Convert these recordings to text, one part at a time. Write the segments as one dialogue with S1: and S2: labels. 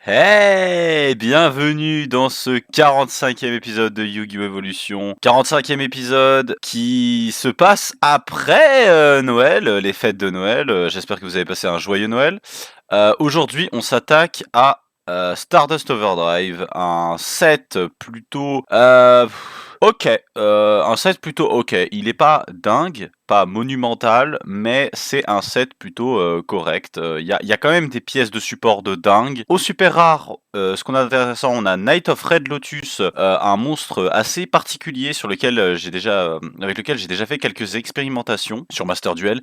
S1: Hey! Bienvenue dans ce 45e épisode de Yu-Gi-Oh! Evolution. 45e épisode qui se passe après Noël, les fêtes de Noël. J'espère que vous avez passé un joyeux Noël. Aujourd'hui, on s'attaque à Stardust Overdrive, un set plutôt... ok, un set plutôt ok. Il est pas dingue, pas monumental, mais c'est un set plutôt correct. Il y a quand même des pièces de support de dingue. Au super rare, ce qu'on a d'intéressant, on a Knight of Red Lotus, un monstre assez particulier sur lequel avec lequel j'ai déjà fait quelques expérimentations sur Master Duel.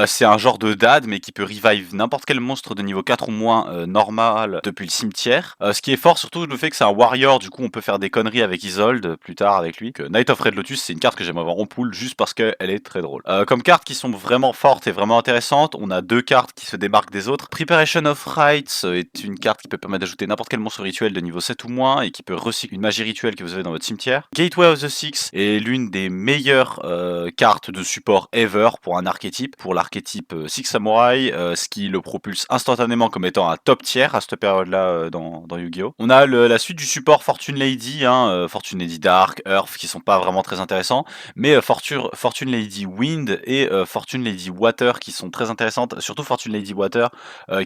S1: C'est un genre de dad, mais qui peut revive n'importe quel monstre de niveau 4 ou moins normal depuis le cimetière. Ce qui est fort, surtout le fait que c'est un warrior, du coup on peut faire des conneries avec Isolde plus tard avec lui. Que Knight of Red Lotus, c'est une carte que j'aimerais avoir en pool juste parce qu'elle est très drôle. Comme cartes qui sont vraiment fortes et vraiment intéressantes, on a deux cartes qui se démarquent des autres. Preparation of Rites est une carte qui peut permettre d'ajouter n'importe quel monstre rituel de niveau 7 ou moins et qui peut recycler une magie rituelle que vous avez dans votre cimetière. Gateway of the Six est l'une des meilleures cartes de support ever pour un archétype. Pour l'archétype Six Samurai, ce qui le propulse instantanément comme étant un top tier à cette période-là dans Yu-Gi-Oh! On a la suite du support Fortune Lady, Fortune Lady Dark, Earth, qui sont pas vraiment très intéressants, mais Fortune Lady Wind et Fortune Lady Water qui sont très intéressantes, surtout Fortune Lady Water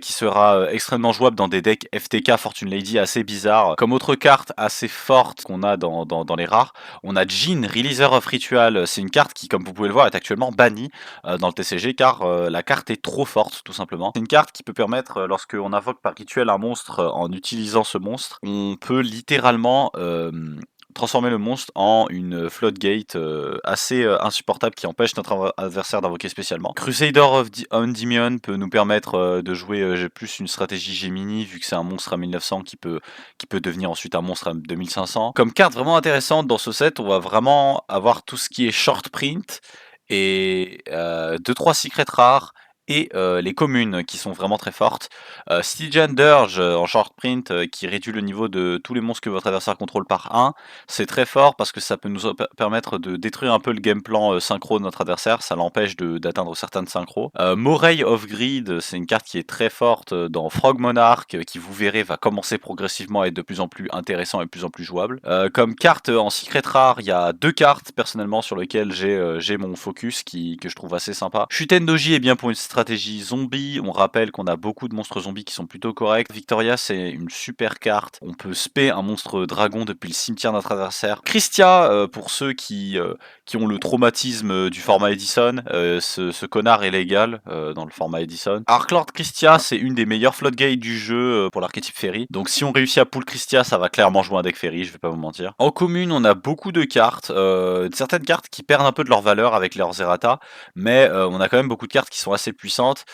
S1: qui sera extrêmement jouable dans des decks FTK Fortune Lady assez bizarres. Comme autre carte assez forte qu'on a dans les rares, on a Jin, Releaser of Ritual. C'est une carte qui, comme vous pouvez le voir, est actuellement bannie dans le TCG car la carte est trop forte tout simplement. C'est une carte qui peut permettre, lorsqu'on invoque par rituel un monstre en utilisant ce monstre, on peut littéralement transformer le monstre en une floodgate assez insupportable qui empêche notre adversaire d'invoquer spécialement. Crusader of Endymion peut nous permettre de jouer plus une stratégie Gemini vu que c'est un monstre à 1900 qui peut devenir ensuite un monstre à 2500. Comme carte vraiment intéressante dans ce set, on va vraiment avoir tout ce qui est short print et 2-3 secrets rares et les communes qui sont vraiment très fortes. Stygian Dirge en short print qui réduit le niveau de tous les monstres que votre adversaire contrôle par 1. C'est très fort parce que ça peut nous permettre de détruire un peu le game plan synchro de notre adversaire, ça l'empêche d'atteindre certaines synchros. Moray of Greed, c'est une carte qui est très forte dans Frog Monarch, qui vous verrez va commencer progressivement à être de plus en plus intéressant et de plus en plus jouable. Comme carte en secret rare, il y a deux cartes personnellement sur lesquelles j'ai mon focus que je trouve assez sympa. Shutendoji est bien pour une stratégie zombie, on rappelle qu'on a beaucoup de monstres zombies qui sont plutôt corrects. Victoria, c'est une super carte, on peut spé un monstre dragon depuis le cimetière de notre adversaire. Christia, pour ceux qui ont le traumatisme du format Edison, ce connard est légal dans le format Edison. Arklord Christia, c'est une des meilleures floodgates du jeu pour l'archétype Fairy, donc si on réussit à pull Christia, ça va clairement jouer un deck Fairy, je vais pas vous mentir. En commune, on a beaucoup de cartes, certaines cartes qui perdent un peu de leur valeur avec leurs errata, mais on a quand même beaucoup de cartes qui sont assez puissantes.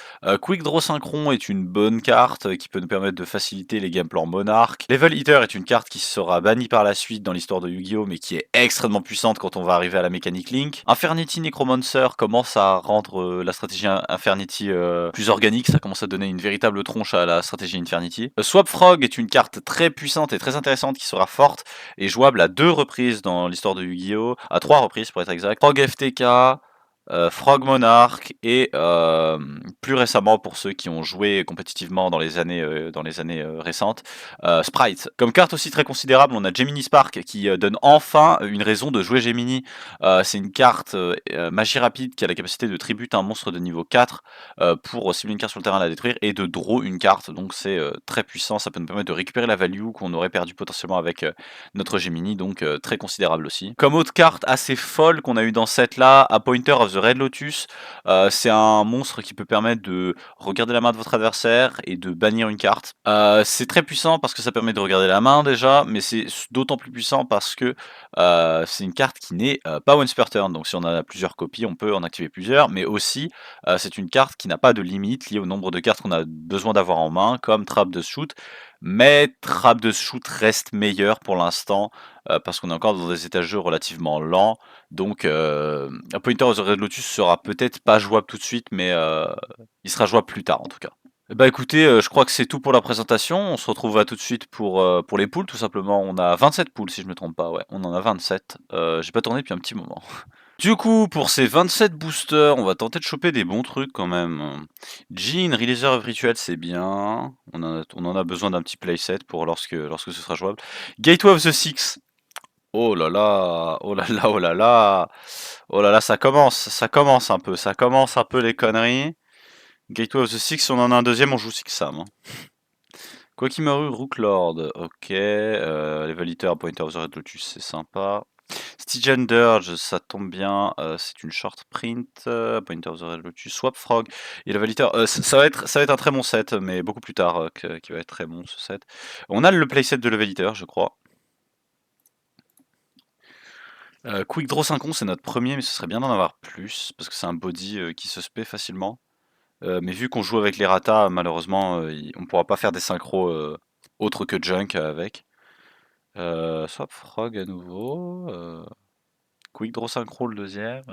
S1: Quick Draw Synchron est une bonne carte qui peut nous permettre de faciliter les gameplans Monarch. Level Eater est une carte qui sera bannie par la suite dans l'histoire de Yu-Gi-Oh! Mais qui est extrêmement puissante quand on va arriver à la mécanique Link. Infernity Necromancer commence à rendre la stratégie Infernity plus organique, ça commence à donner une véritable tronche à la stratégie Infernity. Swap Frog est une carte très puissante et très intéressante qui sera forte et jouable à 2 reprises dans l'histoire de Yu-Gi-Oh! À 3 reprises pour être exact. Frog FTK, Frog Monarch et plus récemment pour ceux qui ont joué compétitivement dans les années récentes, Sprite. Comme carte aussi très considérable, on a Gemini Spark qui donne enfin une raison de jouer Gemini. C'est une carte magie rapide qui a la capacité de tribute un monstre de niveau 4 pour cibler une carte sur le terrain à la détruire et de draw une carte, donc c'est très puissant, ça peut nous permettre de récupérer la value qu'on aurait perdu potentiellement avec notre Gemini, donc très considérable aussi. Comme autre carte assez folle qu'on a eu dans ce set là, A Pointer of the Red Lotus, c'est un monstre qui peut permettre de regarder la main de votre adversaire et de bannir une carte. C'est très puissant parce que ça permet de regarder la main déjà, mais c'est d'autant plus puissant parce que c'est une carte qui n'est pas once per turn, donc si on en a plusieurs copies, on peut en activer plusieurs, mais aussi c'est une carte qui n'a pas de limite liée au nombre de cartes qu'on a besoin d'avoir en main, comme Trap de Shoot, mais Trap de Shoot reste meilleur pour l'instant parce qu'on est encore dans des états de jeu relativement lents. Donc A Pointer of the Red Lotus sera peut-être pas jouable tout de suite, mais il sera jouable plus tard en tout cas. Bah écoutez, je crois que c'est tout pour la présentation. On se retrouve à tout de suite pour les poules tout simplement. On a 27 poules si je me trompe pas, ouais, on en a 27. J'ai pas tourné depuis un petit moment. Du coup, pour ces 27 boosters, on va tenter de choper des bons trucs quand même. Jean, Releaser of Ritual, c'est bien. On en a besoin d'un petit playset pour lorsque ce sera jouable. Gateway of the Six. Oh là là, oh là là, oh là là. Oh là là, ça commence un peu les conneries. Gateway of the Six, si on en a un deuxième, on joue Six Sam. Quakimaru, Rooklord, ok. Level Eater, Pointer of the Red Lotus, c'est sympa. Stygian Dirge, ça tombe bien, c'est une short print. Pointer of the Red Lotus, Swap Frog et Level Eater. Ça va être un très bon set, mais beaucoup plus tard qui va être très bon ce set. On a le playset de Level Eater, je crois. Quick Draw 5 c'est notre premier, mais ce serait bien d'en avoir plus, parce que c'est un body qui se spé facilement. Mais vu qu'on joue avec les ratas, malheureusement, on pourra pas faire des synchros autres que Junk avec. Swap Frog à nouveau. Quick Draw Synchro le deuxième.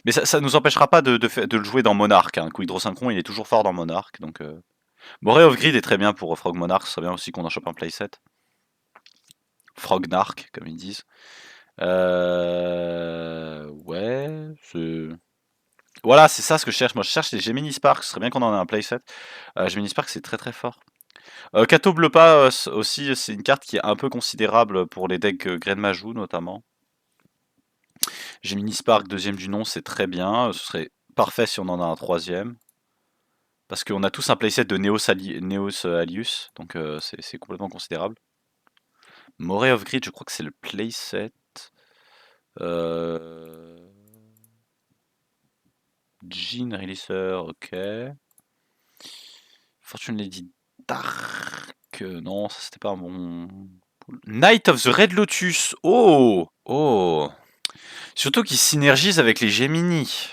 S1: Mais ça nous empêchera pas de le jouer dans Monarch. Hein. Quick Draw Synchro, il est toujours fort dans Monarch. Donc, Moray of Grid est très bien pour Frog Monarch. Ce serait bien aussi qu'on en chope un playset. Frog Narc, comme ils disent. Ouais, voilà, c'est ça ce que je cherche. Moi, je cherche les Gemini Spark. Ce serait bien qu'on en ait un playset. Gemini Spark, c'est très très fort. Kato Bleupa aussi, c'est une carte qui est un peu considérable pour les decks Grain Majou notamment. Gemini Spark, deuxième du nom, c'est très bien. Ce serait parfait si on en a un troisième. Parce qu'on a tous un playset de Neos Alius, donc c'est complètement considérable. Moray of Grid, je crois que c'est le playset. Jean Releaser, ok. Fortune Lady Dark, non, ça c'était pas un bon... Knight of the Red Lotus, oh. Oh. Surtout qu'il synergise avec les Gemini.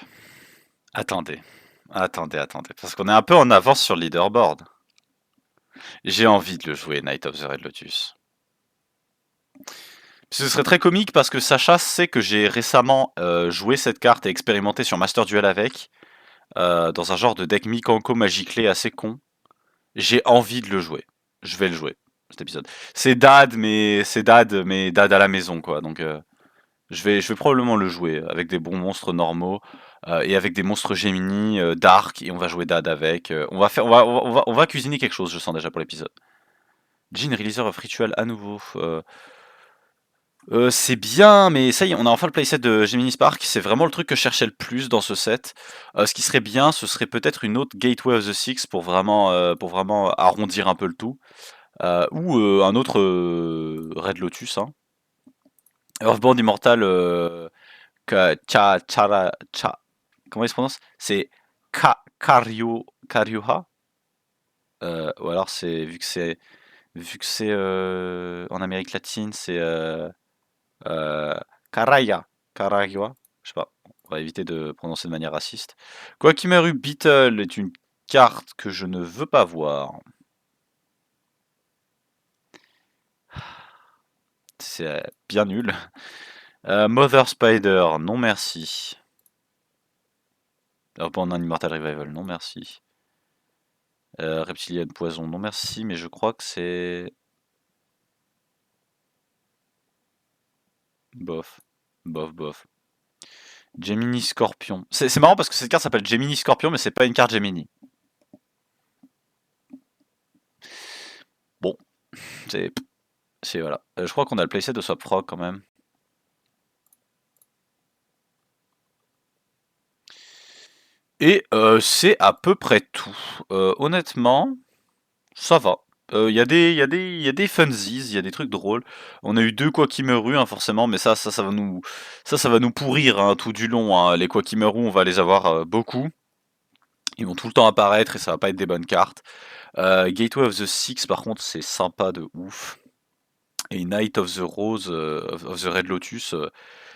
S1: Attendez, parce qu'on est un peu en avance sur le leaderboard. J'ai envie de le jouer, Knight of the Red Lotus. Ce serait très comique parce que Sacha sait que j'ai récemment joué cette carte et expérimenté sur Master Duel avec, dans un genre de deck Mikanko Magiclé assez con. J'ai envie de le jouer. Je vais le jouer, cet épisode. C'est dad, mais dad à la maison, quoi. Donc je vais probablement le jouer avec des bons monstres normaux et avec des monstres Gemini, Dark, et on va jouer dad avec. On va cuisiner quelque chose, je sens déjà pour l'épisode. Jean Releaser of Ritual à nouveau. C'est bien, mais ça y est, on a enfin le playset de Gemini Spark. C'est vraiment le truc que je cherchais le plus dans ce set. Ce qui serait bien, ce serait peut-être une autre Gateway of the Six pour vraiment arrondir un peu le tout. Ou un autre Red Lotus. Hein. Earthbound Immortal, comment il se prononce? C'est Karyuha. Ou alors c'est vu que c'est en Amérique latine, c'est Karaya. Karayua. Je sais pas. On va éviter de prononcer de manière raciste. Quakimaru Beetle est une carte que je ne veux pas voir. C'est bien nul. Mother Spider, non merci. Pendant un Immortal Revival, non merci. Reptilian Poison, non merci, mais je crois que c'est... Bof. Bof, bof. Gemini Scorpion. C'est marrant parce que cette carte s'appelle Gemini Scorpion, mais c'est pas une carte Gemini. Bon. Voilà. Je crois qu'on a le playset de Swap Frog quand même. Et c'est à peu près tout. Honnêtement, ça va. Il y a des funsies, il y a des trucs drôles. On a eu 2 Quakimaru, hein, forcément, mais ça va nous pourrir hein, tout du long. Hein. Les Quakimaru, on va les avoir beaucoup. Ils vont tout le temps apparaître et ça va pas être des bonnes cartes. Gateway of the Six, par contre, c'est sympa de ouf. Et Night of the Rose, of the Red Lotus,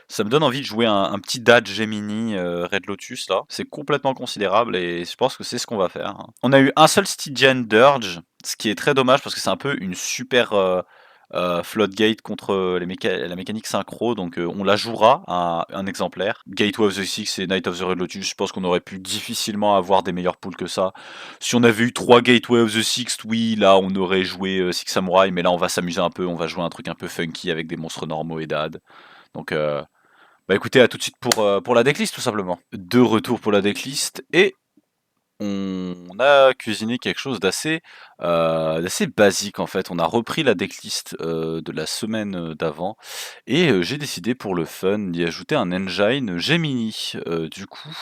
S1: ça me donne envie de jouer un petit Dad Gemini Red Lotus là. C'est complètement considérable et je pense que c'est ce qu'on va faire. Hein. On a eu un seul Stygian Dirge, ce qui est très dommage parce que c'est un peu une super Floodgate contre la mécanique synchro, donc on la jouera à un exemplaire. Gateway of the Six et Night of the Red Lotus, je pense qu'on aurait pu difficilement avoir des meilleures poules que ça. Si on avait eu 3 Gateway of the Six, oui, là on aurait joué Six Samurai, mais là on va s'amuser un peu, on va jouer un truc un peu funky avec des monstres normaux et dad. Donc Bah écoutez, à tout de suite pour la decklist tout simplement. De retour pour la decklist et on a cuisiné quelque chose d'assez basique en fait. On a repris la decklist de la semaine d'avant et j'ai décidé pour le fun d'y ajouter un engine Gemini. Du coup,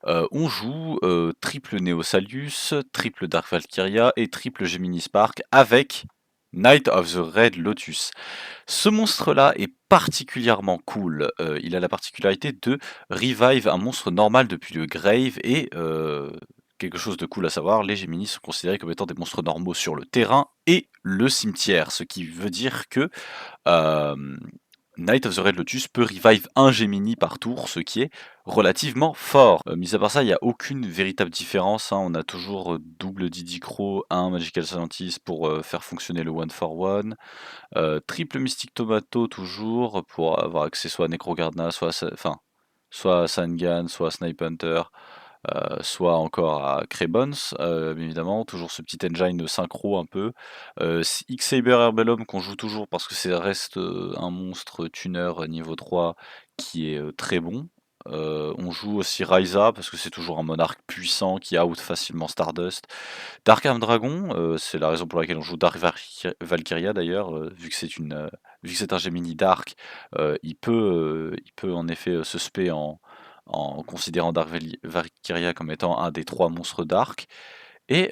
S1: on joue triple Neo Salius, triple Dark Valkyria et triple Gemini Spark avec Knight of the Red Lotus. Ce monstre-là est particulièrement cool. Il a la particularité de revive un monstre normal depuis le grave et quelque chose de cool à savoir, les Géminis sont considérés comme étant des monstres normaux sur le terrain et le cimetière, ce qui veut dire que Knight of the Red Lotus peut revive un Gemini par tour, ce qui est relativement fort. Mis à part ça, il n'y a aucune véritable différence, hein. On a toujours double Didi Crow, un Magical Scientist pour faire fonctionner le one for one. Triple Mystic Tomato toujours pour avoir accès soit à Necrogardna, soit à Sangan, soit à Snipe Hunter, soit encore à Crebons, bien évidemment, toujours ce petit engine synchro un peu. X-Saber Herbellum qu'on joue toujours parce que ça reste un monstre tuner niveau 3 qui est très bon. On joue aussi Ryza parce que c'est toujours un monarque puissant qui out facilement Stardust. Dark Arm Dragon, c'est la raison pour laquelle on joue Dark Valkyria d'ailleurs, vu que c'est un Gemini Dark, il peut en effet se spé en considérant Dark Valkyria comme étant un des 3 monstres Dark. Et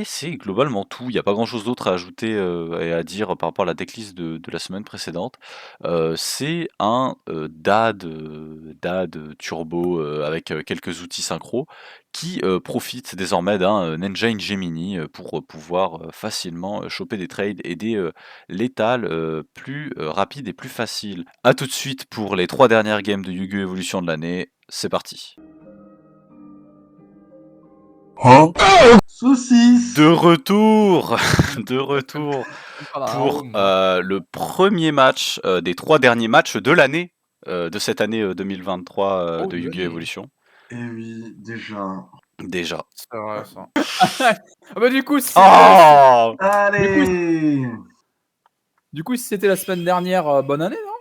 S1: c'est globalement tout. Il n'y a pas grand chose d'autre à ajouter et à dire par rapport à la decklist de la semaine précédente. C'est un DAD turbo avec quelques outils synchro qui profite désormais d'un engine Gemini pour pouvoir facilement choper des trades et des létales plus rapides et plus faciles. A tout de suite pour les 3 dernières games de Yu-Gi-Oh! Evolution de l'année. C'est parti.
S2: Saucisse.
S1: De retour pour le premier match des 3 derniers matchs de l'année, de cette année 2023 de Yu-Gi-Oh! Evolution.
S2: Eh oui, déjà.
S1: Déjà.
S3: C'est vrai ça. Ah bah du coup, si
S1: Oh
S2: Allez.
S3: du coup, si c'était la semaine dernière, bonne année, non?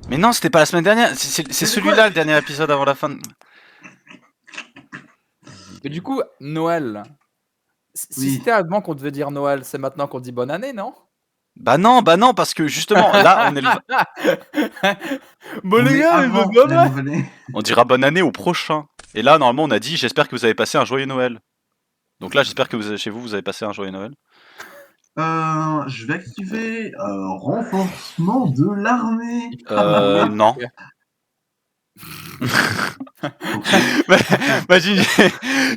S1: Mais non, c'était pas la semaine dernière, c'est celui-là le dernier épisode avant la fin de...
S3: Mais du coup, Noël. Si
S2: Oui.
S3: c'était avant qu'on devait dire Noël, c'est maintenant qu'on dit bonne année, non?
S1: Bah non, parce que justement, là, on est le...
S3: Bon
S2: On
S3: les
S2: est
S3: gars,
S2: avant
S3: mais bonne
S2: la
S3: année.
S2: nouvelle année.
S1: On dira bonne année au prochain. Et là, normalement, on a dit, j'espère que vous avez passé un joyeux Noël. Donc là, j'espère que chez vous avez passé un joyeux Noël.
S2: Je vais activer renforcement de l'armée.
S1: Non. Imagine,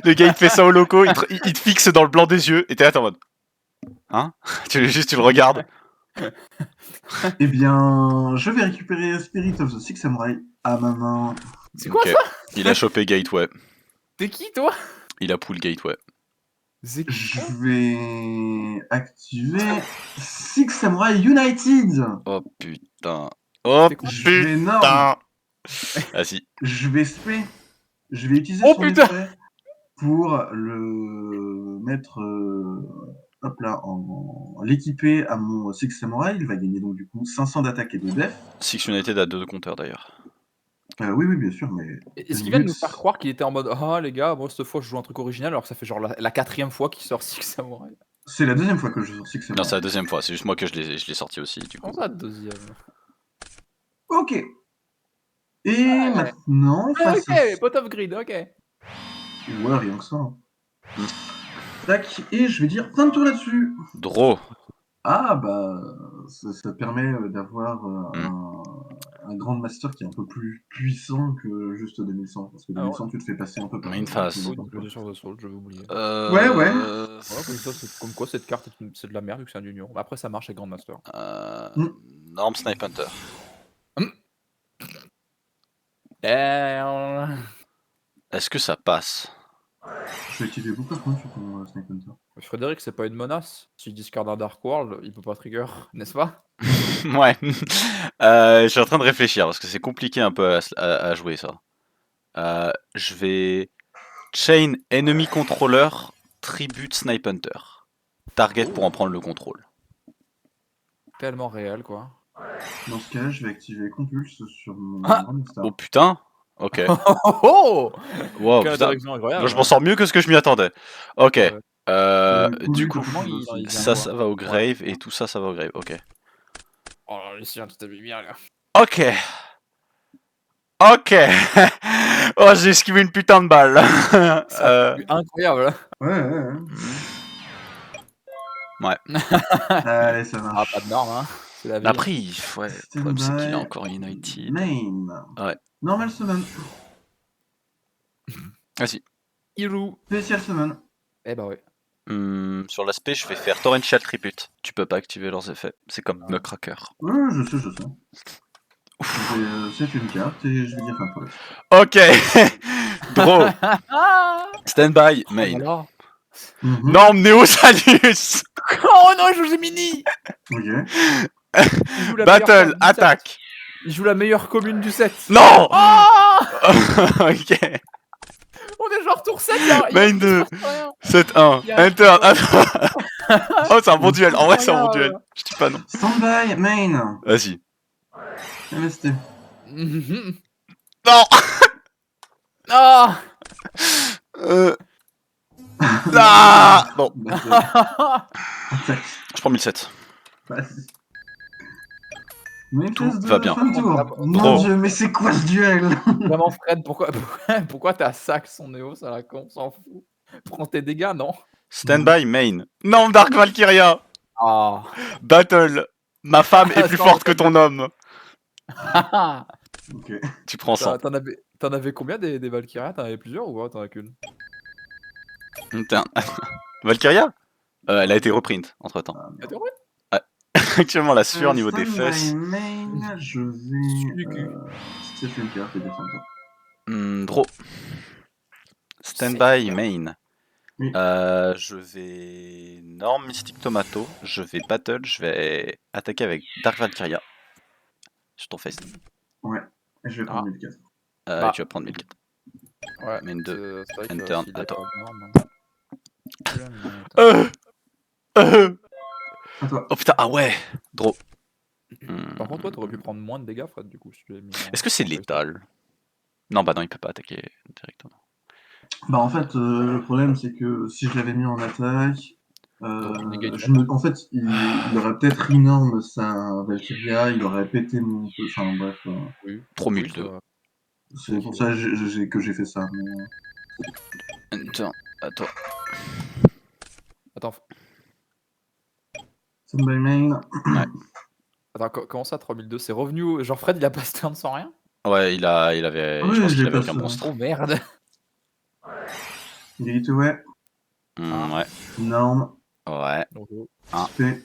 S1: le gars il te fait ça au loco, il te fixe dans le blanc des yeux, et t'es là t'es en mode. Hein? Tu le regardes.
S2: Eh bien, je vais récupérer Spirit of the Six Samurai à ma main.
S3: C'est quoi
S1: Ok.
S3: ça?
S1: Il a chopé Gateway.
S3: T'es qui toi?
S1: Il a pull Gateway.
S3: C'est qui
S2: Je
S3: toi?
S2: vais activer Six Samurai United.
S1: Oh putain. Oh
S3: C'est quoi?
S2: Je vais énorme.
S1: putain. Vas-y.
S2: Je vais spé. Je vais utiliser
S3: Oh,
S2: son
S3: putain.
S2: effet pour le mettre hop là, en l'équiper à mon Six Samurai. Il va gagner donc du coup 500 d'attaque et de def.
S1: Six United a 2 compteurs d'ailleurs.
S2: Oui, bien sûr, mais
S3: Est-ce
S2: le
S3: qu'il vient de
S2: but-
S3: nous faire croire qu'il était en mode ah les gars, moi cette fois je joue un truc original alors que ça fait genre la 4ème fois qu'il sort Six Samurai.
S2: C'est la deuxième fois que je joue sur Six
S1: Non,
S2: Samurai.
S1: c'est la deuxième fois, c'est juste moi que je l'ai sorti aussi du coup.
S3: Comment ça deuxième?
S2: Ok. Et maintenant, face à...
S3: Ok, pot of grid, ok.
S2: Ouais, rien que ça. Hein. Tac, et je vais dire plein de tours là-dessus.
S1: Draw.
S2: Ah, bah, ça permet d'avoir un Grand Master qui est un peu plus puissant que juste 2100. Parce que 2100, tu te fais passer un peu par...
S1: Main phase.
S3: Oui, donc le sur the Soul, j'avais oublié.
S2: Ouais.
S3: Voilà, comme ça, c'est comme quoi cette carte c'est de la merde vu que c'est un union. Mais après ça marche avec Grandmaster.
S1: Norm Snipe Hunter. Est-ce que ça passe?
S2: Je vais activer beaucoup de points sur ton Snake Hunter.
S3: Frédéric, c'est pas une menace. S'il discard un Dark World, il peut pas trigger, n'est-ce pas?
S1: Ouais. Je suis en train de réfléchir parce que c'est compliqué un peu à jouer ça. Je vais chain enemy controller tribute Snipe Hunter. Target pour en prendre le contrôle.
S3: Tellement réel quoi.
S2: Dans ce cas-là, je vais activer Compulse sur mon
S3: Ah
S2: Morningstar.
S1: Oh putain. Ok.
S3: Oh
S1: Wow,
S3: Quelle
S1: putain.
S3: interaction
S1: Moi,
S3: incroyable.
S1: je m'en sors mieux que ce que je m'y attendais. Ok.
S3: Ouais.
S1: Du
S2: Conduite
S1: coup,
S3: Comment
S2: Compulse
S3: il
S2: aussi.
S3: vient
S1: ça,
S3: quoi?
S1: ça va au
S3: Ouais.
S1: grave et tout ça, ça va au grave. Ok.
S3: Oh là, ici, tout est bien là.
S1: Ok. Ok. Oh, j'ai esquivé une putain de balle.
S3: Ça pue incroyable.
S2: Ouais.
S1: Ouais.
S2: Allez, ça
S3: Ah, pas de
S2: marche.
S3: normes, hein. C'est la vie.
S1: Après, ouais, le problème c'est qu'il est
S2: Stand-by.
S1: encore United.
S2: Main.
S1: Ouais.
S2: Normal summon.
S1: Vas-y.
S3: Hirou.
S2: Spécial summon.
S3: Eh bah ouais.
S1: Sur l'aspect, je vais faire Torrential Tribute. Tu peux pas activer leurs effets. C'est comme
S3: Ah.
S1: Nutcracker.
S2: Ouais, je sais. C'est une carte et je vais dire fin pour là-dessus.
S1: Ok. Draw.
S3: Ah
S1: Standby.
S3: Oh,
S1: Main.
S3: alors.
S1: Norme Neosalus.
S3: Oh non, il joue Gemini.
S2: Ok.
S3: Il joue la meilleure
S1: Battle.
S3: carte du set.
S1: Attaque.
S3: Il joue la meilleure commune du set.
S1: Non.
S3: Oh
S1: Ok.
S3: On est genre tour 7, il y a
S1: Main
S3: il se
S1: 2.
S3: passe rien.
S1: 7-1.
S3: Il y a un
S1: Enter.
S3: truc
S1: Oh, c'est un bon duel. En vrai, c'est un bon
S3: incroyable.
S1: duel. Je dis pas non.
S2: Stand-by. Main.
S1: Vas-y.
S2: MST.
S1: Non.
S3: Ah
S1: Ah. Bon.
S2: Battle. Attaque.
S1: Je prends 1007.
S2: Vas-y. Main
S1: Tout
S2: phase
S1: va
S2: de
S1: bien.
S2: fin de tour.
S3: Trop.
S2: Mon dieu, mais c'est quoi ce duel?
S3: Vraiment, Fred, pourquoi t'as sac son Néo, ça la con, on s'en fout. Prends tes dégâts, non?
S1: Standby. Main. Non, Dark Valkyria.
S3: Ah.
S1: Battle. Ma femme est plus forte que ton homme.
S2: Ok.
S1: Tu prends 100.
S3: T'en avais combien des Valkyria? T'en avais plusieurs ou t'en as qu'une?
S1: Putain. Valkyria elle a été reprint entre temps.
S2: Ah,
S3: Ah,
S2: merde.
S3: t'es vrai?
S1: Actuellement, la sueur niveau des
S2: Stand-by
S1: fesses.
S2: main, je vais.
S3: Suicu.
S2: C'est une carte et descendre ça.
S1: Draw. Standby main.
S2: Oui.
S1: Je vais Norm Mystic Tomato. Je vais Battle. Je vais attaquer avec Dark Valkyria. Sur ton face.
S2: Ouais. Et je vais prendre 1004.
S3: Bah.
S1: Tu vas prendre 1004.
S3: Ouais.
S1: Main 2.
S3: C'est vrai que
S1: Enter,
S3: s'il est
S1: attends.
S3: pas énorme, hein.
S2: À toi.
S1: Oh putain, ah ouais. Draw.
S3: Par contre, toi, t'aurais pu prendre moins de dégâts, Fred, du coup, si tu l'avais mis en-
S1: Est-ce que c'est
S3: en face.
S1: létal? Non, bah non, il peut pas attaquer directement.
S2: Bah en fait, le problème c'est que si je l'avais mis en attaque,
S3: Donc, tu négates
S2: en fait, il aurait peut-être renorm sa Valkyria, il aurait pété mon... Enfin bref,
S3: Oui.
S1: Trop
S3: Oui,
S1: 1002.
S2: c'est pour ça que j'ai fait ça. Mais...
S1: Enter, à toi.
S3: Attends,
S2: Stand-by main.
S3: comment ça, 3002? C'est revenu. Genre, Fred, il a pas ce turn sans rien?
S1: Ouais, je
S2: Oui,
S1: pense qu'il
S2: j'ai
S1: avait
S2: pas
S1: aucun
S2: ça.
S1: monstre.
S3: Oh merde!
S2: Gateway,
S1: Ouais.
S2: norme,
S1: Ouais.
S2: spé.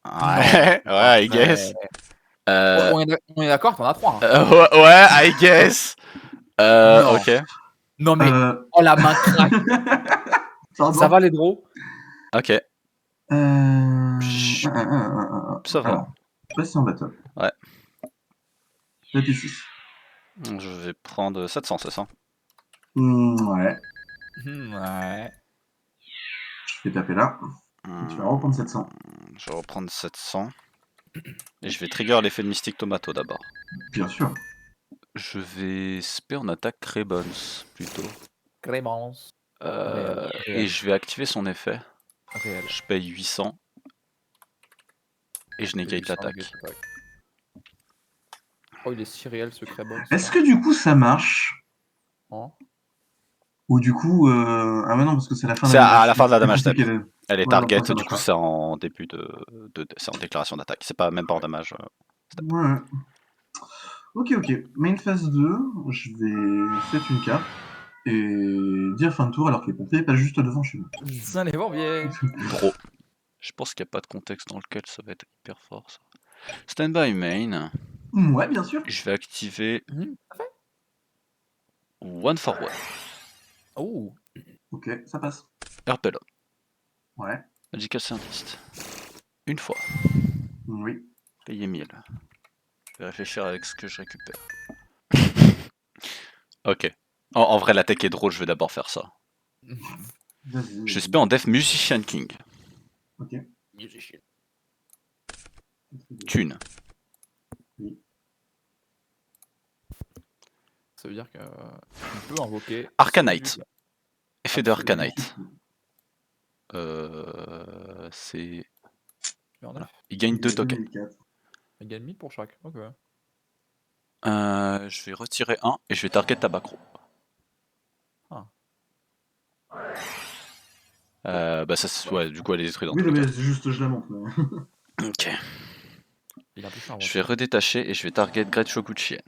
S1: Ouais. Ouais, I guess.
S3: On est d'accord, t'en as 3.
S1: Ouais, I guess.
S3: Non.
S1: Ok.
S3: Non mais, oh la main craque!
S2: Pardon.
S3: Ça va les draws?
S1: Ok. Ça va.
S2: Alors, passer en battle.
S1: Ouais.
S2: Tapis 6.
S1: Je vais prendre 700, c'est ça?
S2: Ouais.
S3: Ouais.
S2: Je vais taper là. Et tu vas reprendre 700.
S1: Je vais reprendre 700. Et je vais trigger l'effet de Mystic Tomato d'abord.
S2: Bien sûr.
S1: Je vais spé en attaque Craybons plutôt.
S3: Clémence. Réel.
S1: Et je vais activer son effet.
S3: Réel.
S1: Je paye 800. Et je négate l'attaque.
S3: Oh, il est si réel ce Crébon.
S2: Est-ce que du coup ça marche?
S3: Oh.
S2: Ou du coup. Ah, mais non, parce que c'est la fin de
S1: C'est
S2: la damage
S1: à la fin de la
S2: step.
S1: damage
S2: C'est
S1: step.
S2: quelle-
S1: Elle est
S2: Ouais, non,
S1: target,
S2: ça
S1: du
S2: marche
S1: coup
S2: pas.
S1: c'est en début c'est en déclaration d'attaque. C'est pas même pas en damage.
S2: Ouais. Ok. Main phase 2, je vais set une carte et dire fin de tour alors que les pompiers passent juste devant chez moi.
S3: Ça les vend bien.
S1: Draw. Je pense qu'il n'y a pas de contexte dans lequel ça va être hyper fort ça. Standby main.
S2: Ouais, bien sûr.
S1: Je vais activer One for One.
S3: Oh.
S2: Ok, ça passe.
S1: Herpelon.
S2: Ouais.
S1: Magical Scientist. Une fois.
S2: Oui.
S1: Payer 1000. Je vais réfléchir avec ce que je récupère. Ok. En vrai, l'attaque est drôle, je vais d'abord faire ça.
S2: Vas-y.
S1: Je spé en Def Musician King.
S2: Ok.
S1: Thune.
S3: ça veut dire que il peut invoquer
S1: Arcanite.
S3: celui-là.
S1: Effet de
S3: Absolument.
S1: Arcanite. C'est...
S3: Il y en a.
S1: Voilà. Il gagne 2 tokens.
S2: 2004.
S3: Il gagne 1000 pour chaque. Ok.
S1: Je vais retirer un et je vais target Tabacro.
S3: Ah.
S1: Bah ça, ouais, du coup elle est détruite dans
S2: Oui,
S1: tous
S2: non,
S1: les
S2: mais
S1: cas.
S2: c'est juste, je la montre. Mais...
S1: Ok.
S3: Il a un peu fait un
S1: Je vais redétacher et je vais target Great Shokuchien.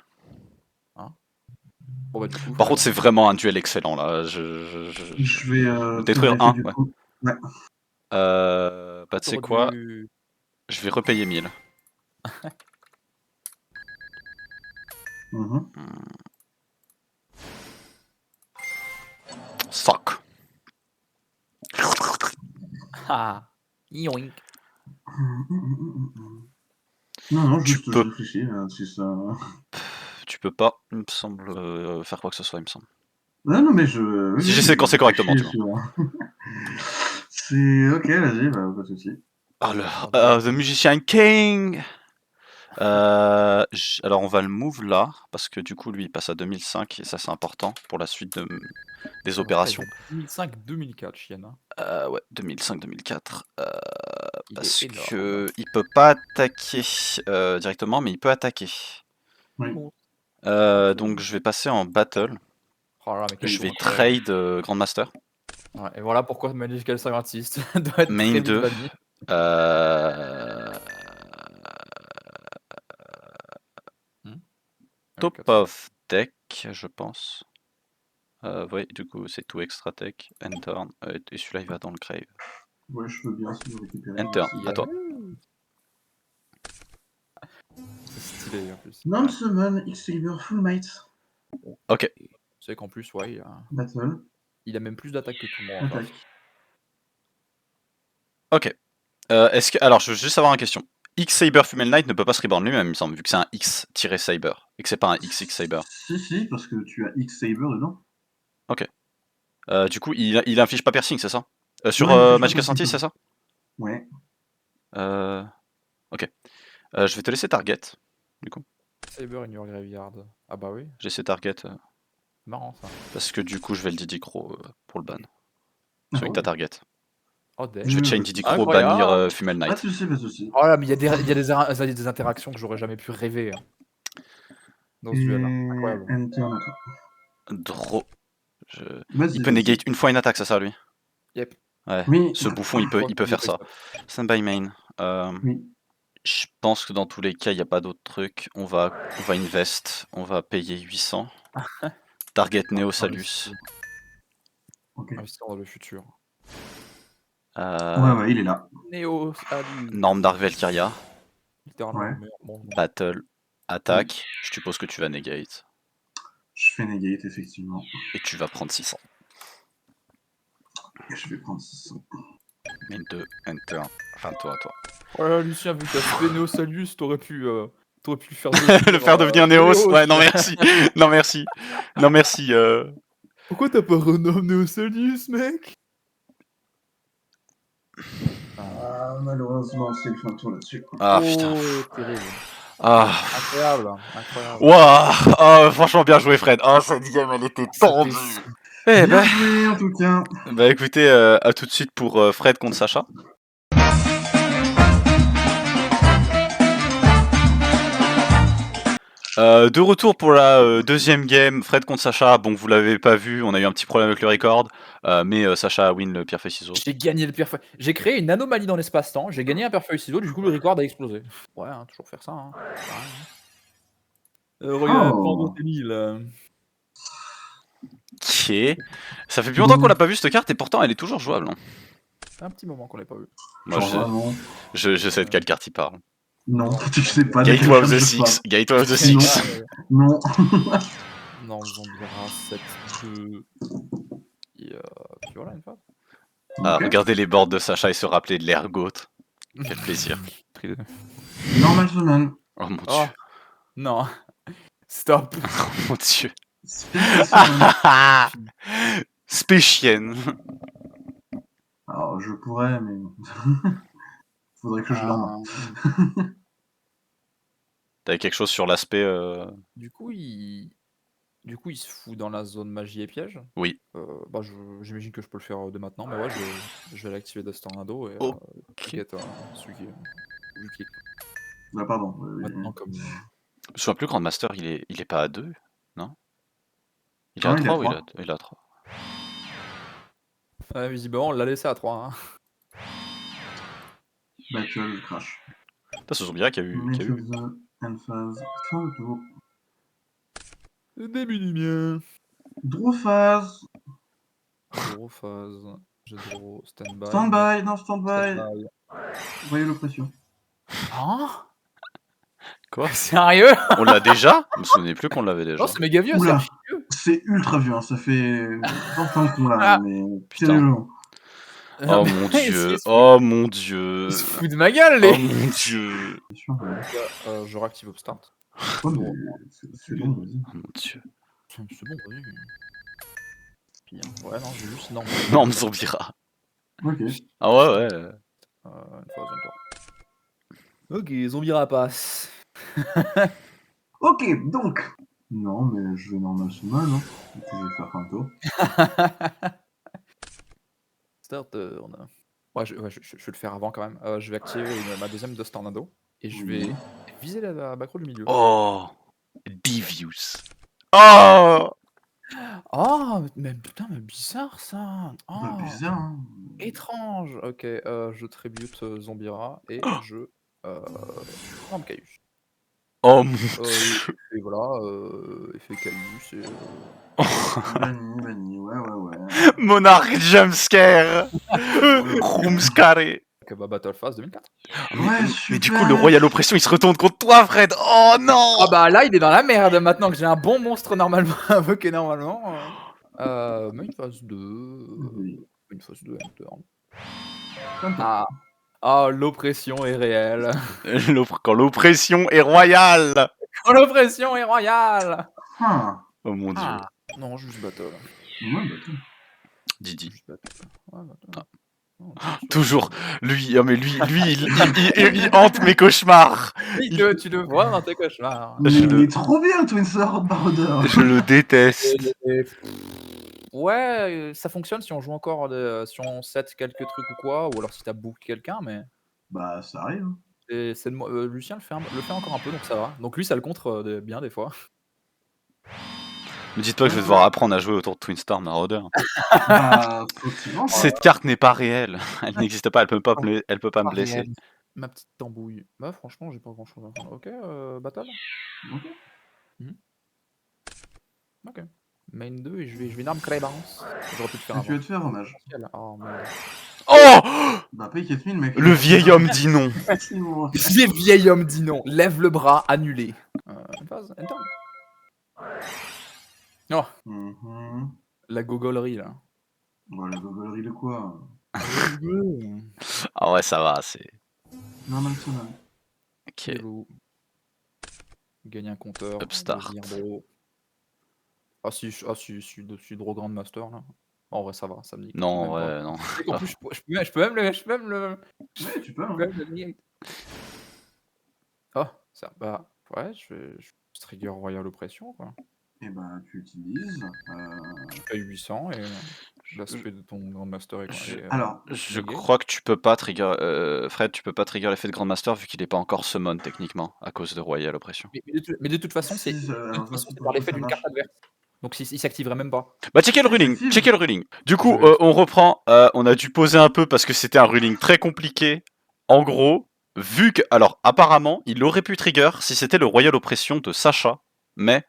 S3: Bon, bah, du coup,
S1: Par contre c'est vraiment un duel excellent là. Je
S2: Je vais
S1: détruire
S2: faire
S1: un,
S2: du
S1: ouais.
S2: coup. Ouais.
S1: Bah tu sais quoi, je vais repayer 1000.
S2: Mhm.
S1: Fuck.
S3: Ah. Yoink.
S2: Non,
S1: Tu
S2: juste je
S1: peux-
S2: réfléchis si ça.
S1: Tu peux pas, il me semble, faire quoi que ce soit, il me semble.
S2: Non, mais je.
S1: Si j'essaie de penser correctement, tu vois.
S2: C'est ok, vas-y, bah, pas de soucis.
S1: The Magician King. Alors on va le move là, parce que du coup lui il passe à 2005 et ça c'est important pour la suite des opérations.
S3: 2005-2004, Chien.
S1: Ouais, 2005-2004.
S3: Il
S1: Parce
S3: est énorme.
S1: que il peut pas attaquer directement, mais il peut attaquer.
S2: Oui.
S3: Bon.
S1: Donc je vais passer en battle.
S3: Oh là là, mais quel
S1: Je vais
S3: bon
S1: trade Grandmaster.
S3: Ouais, et voilà pourquoi Magical Scientist doit être
S1: Main
S3: très vite
S1: 2.
S3: banni.
S1: Top
S3: Ouais,
S1: of deck, je pense. Oui, du coup, c'est tout extra tech, enter, et celui-là il va dans le grave.
S2: Ouais, je peux bien se le récupérer.
S1: Enter, à toi.
S3: C'est stylé en plus.
S2: Non-summon X-Saber Full Might.
S1: Ok.
S3: C'est qu'en plus, ouais,
S2: Battle.
S3: il a même plus d'attaque que tout le monde.
S2: Attaque.
S1: Ok. Alors, je veux juste avoir une question. X-Saber Female Knight ne peut pas se reborn lui-même, il me semble, vu que c'est un X-Saber, et que c'est pas un XX Saber.
S2: Si, parce que tu as X-Saber dedans.
S1: Ok. Du coup, il inflige pas piercing, c'est ça Sur
S2: Non, il inflige pas
S1: Magical
S2: piercing.
S1: Scientist, c'est ça
S2: Ouais.
S1: Ok. Je vais te laisser target, du coup.
S3: Saber in your graveyard. Ah bah oui,
S1: J'essaie target,
S3: marrant ça.
S1: parce que du coup, je vais le Didi Crow pour le ban.
S2: Ah
S1: Celui que t'as target.
S3: Oh damn.
S1: Je vais chain Didi Crow bannir
S3: Incroyable.
S1: Female
S2: Pas
S1: Knight.
S2: de soucis, pas de soucis.
S3: Oh là, mais il y a des interactions que j'aurais jamais pu rêver dans ce duel. Incroyable.
S2: Enter à toi.
S1: Draw.
S2: Vas-y,
S1: Il peut
S2: vas-y.
S1: negate une fois une attaque, c'est ça lui
S3: Yep.
S1: Ouais.
S2: Oui.
S1: Ce bouffon, il peut faire ça. Stand by main.
S2: Oui.
S1: Je pense que dans tous les cas, il n'y a pas d'autre truc. On va invest. On va payer 800. Target Neo Salus.
S2: Ok.
S3: Investir dans le futur.
S2: Ouais, il est là.
S3: Néo, salut.
S1: Norme Dark Valkyria.
S3: Littéralement
S2: Ouais.
S3: le meilleur monde.
S1: Battle. Attaque. Je suppose que tu vas negate.
S2: Je fais negate, effectivement.
S1: Et tu vas prendre 600.
S2: Et je vais prendre 600.
S1: Main 2, enter. Enfin, toi, à toi.
S3: Ouais, Lucien, vu que t'as fait Néo Salus, t'aurais pu le faire
S1: Le faire devenir Néos Ouais, non merci. Non merci. Non merci.
S3: Pourquoi t'as pas renommé Néo Salus, mec?
S2: Ah, malheureusement, c'est le fin de tour là-dessus.
S1: Ah putain.
S3: Oh, terrible.
S1: Ah.
S3: Incroyable, incroyable.
S1: Waouh. Oh, franchement bien joué Fred. Oh cette game elle était tendue. Eh
S2: Bien
S1: ben.
S2: joué, en tout cas.
S1: Bah écoutez, à tout de suite pour Fred contre Sacha. De retour pour la deuxième game, Fred contre Sacha. Bon, vous l'avez pas vu, on a eu un petit problème avec le record, mais Sacha win le pierre feuille ciseaux.
S3: J'ai gagné le pierre feuille. J'ai créé une anomalie dans l'espace-temps, j'ai gagné un pierre feuille ciseaux, du coup le record a explosé. Ouais, hein, toujours faire ça. Hein. Regarde,
S2: Oh.
S3: là.
S1: Ok. Ça fait plus longtemps qu'on l'a pas vu cette carte et pourtant elle est toujours jouable. Hein.
S3: Un petit moment qu'on l'a pas vu.
S1: Moi
S2: Vraiment.
S1: je sais de quelle carte il parle.
S2: Non, tu sais pas. de quelle
S1: Gateway of
S2: carte
S1: the
S2: je
S1: Six.
S2: parle.
S1: Gateway of the Six.
S2: Non.
S3: Non, Zambira 7-2. Et puis voilà, une fois.
S1: Ah,
S2: Ok.
S1: regardez les boards de Sacha et se rappeler de l'ergot. Quel plaisir.
S2: Normal summon.
S1: Oh mon
S3: Oh,
S1: dieu.
S3: non. Stop.
S1: Oh mon dieu.
S2: Spécial summon.
S1: Spéchienne.
S2: Alors, je pourrais, mais. Faudrait que je l'en.
S1: T'avais quelque chose sur l'aspect
S3: Du coup, il Du coup, il se fout dans la zone magie et piège.
S1: Oui.
S3: Bah, j'imagine que je peux le faire dès maintenant, mais ouais, je vais l'activer Dust Tornado et
S1: Ok.
S3: t'inquiète, celui qui est
S2: Ah, pardon.
S3: maintenant comme.
S1: Je me souviens plus, Grandmaster, il est pas à 2, non? Il est
S2: Non,
S1: à
S2: il est à
S1: 3 ou il est
S2: 3.
S1: il est à 3?
S3: Ouais, visiblement, on l'a laissé à 3.
S2: Battle crash.
S1: Putain, ce Zombira qui a eu.
S2: Main phase, end phase, fin de tour.
S3: Le début du bien.
S2: Draw phase.
S3: Draw phase. Je draw standby.
S2: Standby, non, standby.
S3: Standby.
S2: Voyez l'oppression.
S3: Hein?
S1: Quoi?
S3: Sérieux?
S1: On l'a déjà? Je me souvenais plus qu'on l'avait déjà.
S3: Non, c'est méga vieux, c'est
S2: Oula,
S3: archi vieux.
S2: c'est ultra vieux, hein. Ça fait 20 ans qu'on l'a,
S3: Ah.
S2: mais
S1: Putain.
S2: terriblement.
S1: Oh
S3: mais
S1: mon
S3: il
S1: dieu,
S3: se
S1: oh mon dieu.
S3: Ils se foutent de ma gueule,
S1: Oh
S3: les.
S1: mon dieu.
S2: Bien sûr, ouais.
S3: Je réactive Upstart.
S2: Ouais, mais
S3: Bon,
S2: c'est bon, vas-y.
S1: Oh mon dieu.
S3: C'est bon, vas-y. Puis, ouais, non, j'ai juste énorme.
S1: Non, Zombira.
S2: Ok.
S1: Ah ouais, ouais.
S3: Une fois, un tour. Ok, Zombira passe.
S2: Ok, donc. Non, mais je vais normal summon, hein. Et puis je vais faire un tour.
S3: Start turn. Ouais, je vais le faire avant quand même. Je vais activer ma deuxième Dust Tornado. Et je vais viser la backroll du milieu.
S1: Oh. Devious. Oh.
S3: Oh, mais putain, mais bizarre ça. Oh,
S2: Bah, bizarre, hein.
S3: étrange. Ok, je tribute Zombira et je forme Caius.
S1: Oh mon dieu.
S3: Et voilà, effet Caius et
S2: Vanille, ouais.
S1: Monarch Jumpscare. Roomscare.
S3: Ok, bah Battle Phase 2004.
S1: Mais du coup, le Royal Oppression, il se retourne contre toi, Fred. Oh non.
S3: Ah bah là, il est dans la merde maintenant que j'ai un bon monstre normalement invoqué normalement. Mais une phase 2. Une phase 2 end turn. Ah, l'oppression est réelle.
S1: Quand l'oppression est royale.
S3: Quand l'oppression est royale.
S2: Ah.
S1: Oh mon dieu.
S3: Non, juste battle.
S2: Ouais, battle.
S1: Didi.
S3: Juste battle. Ouais, battle.
S1: Ah.
S3: Non,
S1: Toujours. Lui, il hante mes cauchemars.
S3: Tu le vois dans tes cauchemars.
S2: Mais il est trop bien, Twin Sword Marauder.
S1: Je le déteste.
S3: Ouais, ça fonctionne si on joue encore, si on set quelques trucs ou quoi, ou alors si t'as book quelqu'un, mais
S2: Bah, ça arrive. Hein.
S3: Lucien le fait encore un peu, donc ça va. Donc lui, ça le contre bien des fois.
S1: Me dites pas que je vais devoir apprendre à jouer autour de Twin Star Marauder.
S2: Bah, faut que tu lances.
S1: Cette carte n'est pas réelle. Elle n'existe pas. Elle peut pas me blesser.
S3: Ma petite tambouille. Bah franchement, j'ai pas grand chose à faire. Ok, battle.
S2: Ok.
S3: Ok. Main 2 et je vais une arme Clémence. J'aurais pu te faire
S2: Et
S3: avant.
S2: tu vas te faire hommage.
S3: Oh merde.
S1: Oh.
S2: Bah, paye 4000, mec.
S1: Le vieil homme dit non.
S3: Les vieil homme dit non. Lève le bras, annulé. Phase, enter. Oh, la gogolerie là.
S2: Bon, la gogolerie de quoi?
S1: Ah ouais, ça va, c'est.
S2: Normal summon.
S1: Ok.
S3: Gagner un compteur.
S1: Upstart.
S3: Ah si, je suis Draw Grandmaster là. En vrai, ça va, ça me dit.
S1: Non, ouais, non.
S3: En plus, je peux même le.
S2: Ouais, tu peux. Hein.
S3: Oh, ça bah. Ouais, je trigger Royal Oppression quoi.
S2: Et bah, tu utilises.
S3: Je paye 800 et l'aspect de ton Grandmaster est.
S2: Alors,
S1: Je crois que tu peux pas trigger. Fred, tu peux pas trigger l'effet de Grandmaster vu qu'il est pas encore summon techniquement à cause de Royal Oppression.
S3: Mais de toute façon, c'est par l'effet d'une carte adverse. Donc il s'activerait même pas.
S1: Bah checker le ruling. Du coup, on reprend. On a dû poser un peu parce que c'était un ruling très compliqué. En gros, vu que, alors apparemment, il aurait pu trigger si c'était le Royal Oppression de Sacha, mais